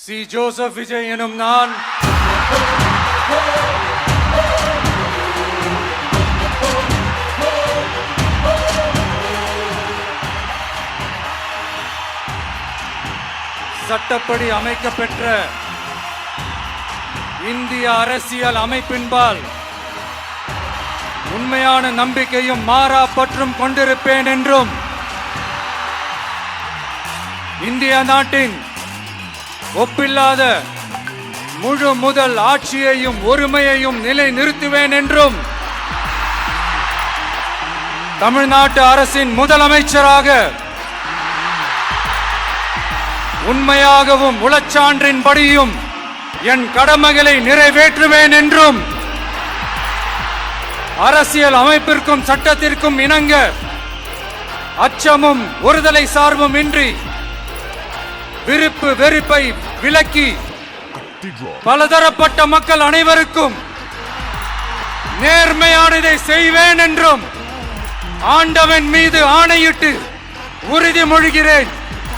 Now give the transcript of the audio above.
C Joseph Vijay எனும் நான் சட்டப்படி அமைக்கப்பெற்ற இந்திய அரசியல் அமைப்பின்பால் உண்மையான நம்பிக்கையும் மாறா பற்றும் கொண்டிருப்பேன் என்றும் இந்திய நாட்டின் ஒப்பில்லாத முழு முதல் ஆட்சியையும் ஒருமையையும் நிலை நிறுத்துவேன் என்றும் தமிழ்நாட்டு அரசின் முதலமைச்சராக உண்மையாகவும் உளச்சான்றின்படியும் என் கடமைகளை நிறைவேற்றுவேன் என்றும் அரசியல் அமைப்பிற்கும் சட்டத்திற்கும் இணங்க அச்சமும் ஒருதலை சார்பும் இன்றி விருப்பு வெறுப்பை விலக்கி பலதரப்பட்ட மக்கள் அனைவருக்கும் நேர்மையானதை செய்வேன் என்றும் ஆண்டவன் மீது ஆணையிட்டு உறுதிமொழிகிறேன்.